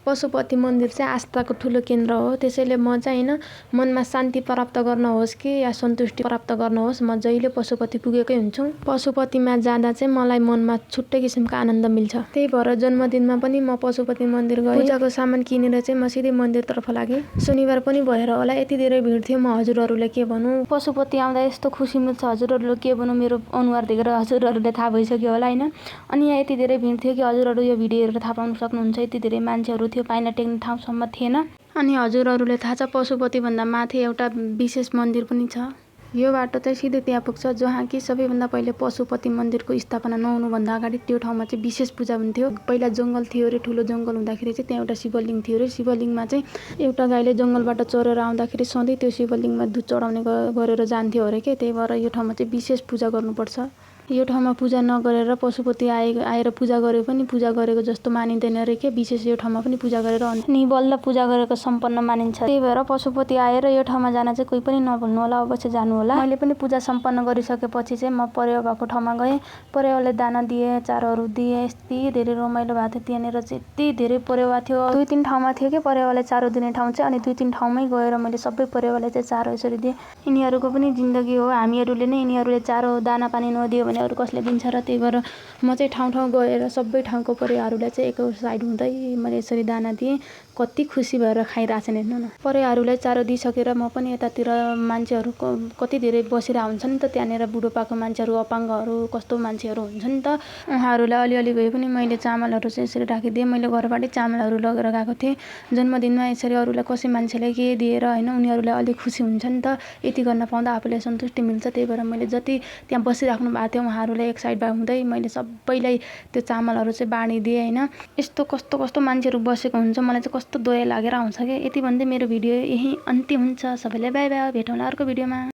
पशुपति मन्दिर चाहिँ आस्थाको ठुलो केन्द्र हो। त्यसैले म चाहिँ होइन मनमा शान्ति प्राप्त गर्न होस् कि या सन्तुष्टि प्राप्त गर्न होस्, म जहिले पशुपति पुगेकै हुन्छु। पशुपतिमा जाँदा चाहिँ मलाई मनमा छुट्टै किसिमको आनन्द मिल्छ। त्यही भएर जन्मदिनमा पनि म पशुपति मन्दिर गएँ। पूजाको सामान किनेर चाहिँ म सिधै मन्दिरतर्फ लागेँ। शनिबार पनि भएर होला यति धेरै भिड थियो, म हजुरहरूले के भनौँ। पशुपति आउँदा यस्तो खुसी मिल्छ, हजुरहरूले के भनौँ, मेरो अनुहार देखेर हजुरहरूले थाहा भइसक्यो होला होइन। अनि यहाँ यति धेरै भिड थियो कि हजुरहरू यो भिडियो हेरेर थाहा पाउन सक्नुहुन्छ। यति धेरै मान्छेहरू थियो, पाइला टेक्ने ठाउँसम्म थिएन। अनि हजुरहरूले थाहा छ पशुपतिभन्दा माथि एउटा विशेष मन्दिर पनि छ। यो बाटो चाहिँ सिधै त्यहाँ पुग्छ जहाँ कि सबैभन्दा पहिले पशुपति मन्दिरको स्थापना नहुनुभन्दा अगाडि त्यो ठाउँमा चाहिँ विशेष पूजा हुन्थ्यो। पहिला जङ्गल थियो अरे, ठुलो जङ्गल हुँदाखेरि चाहिँ त्यहाँ एउटा शिवलिङ्ग थियो अरे। शिवलिङ्गमा चाहिँ एउटा गाईले जङ्गलबाट चरेर आउँदाखेरि सधैँ त्यो शिवलिङ्गमा दुध चढाउने गरेर जान्थ्यो अरे के। त्यही भएर यो ठाउँमा चाहिँ विशेष पूजा गर्नुपर्छ। यो ठाउँमा पूजा नगरेर पशुपति आएर पूजा गरे पनि पूजा गरेको जस्तो मानिँदैन अरे के। विशेष यो ठाउँमा पनि पूजा गरेर अनि बल्ल पूजा गरेको सम्पन्न मानिन्छ। त्यही भएर पशुपति आएर यो ठाउँमा जान चाहिँ कोही पनि नभुल्नु होला, अवश्य जानु होला। मैले पनि पूजा सम्पन्न गरिसकेपछि चाहिँ म परेवा भएको ठाउँमा गएँ। परेवाले दाना दिए, चारोहरू दिए। यति धेरै रमाइलो भएको थियो त्यहाँनिर चाहिँ, यति धेरै परेवा थियो। 2-3 ठाउँमा थियो कि परेवाले चारो दिने ठाउँ चाहिँ, अनि 2-3 ठाउँमै गएर मैले सबै परेवाले चाहिँ चारो यसरी दिएँ। यिनीहरूको पनि जिन्दगी हो, हामीहरूले नै यिनीहरूले चारो दाना पानी नदियो भने अरू कसले दिन्छ र। त्यही भएर म चाहिँ ठाउँ ठाउँ गएर सबै ठाउँको परेवाहरूलाई चाहिँ एक साइड हुँदै मैले यसरी दाना दिएँ। कति खुसी भएर खाइरहेछन् हेर्नु न। परेवाहरूलाई चारो दिइसकेर म पनि यतातिर मान्छेहरू कति धेरै बसेर हुन्छन् नि त, त्यहाँनिर बुढोपाको मान्छेहरू, अपाङ्गहरू, कस्तो मान्छेहरू हुन्छ नि त। उहाँहरूलाई अलिअलि भए पनि मैले चामलहरू चाहिँ यसरी राखिदिएँ। मैले घरबाटै चामलहरू लगेर गएको थिएँ। जन्मदिनमा यसरी अरूलाई कसै मान्छेलाई के दिएर होइन उनीहरूलाई अलिक खुसी हुन्छ नि त। यति गर्न पाउँदा आफूलाई सन्तुष्टि मिल्छ। त्यही भएर मैले जति त्यहाँ बसिराख्नु भएको थियो उहाँहरूलाई एक साइड हुँदै मैले सबैलाई त्यो चामलहरू चाहिँ बाँडिदिएँ होइन। यस्तो कस्तो मान्छेहरू बसेको हुन्छ, मलाई चाहिँ कस्तो दया लागेर आउँछ क्या। यति भन्दै मेरो भिडियो यही अन्त्य हुन्छ। सबैलाई बाई बाई, भेटौँला अर्को भिडियोमा।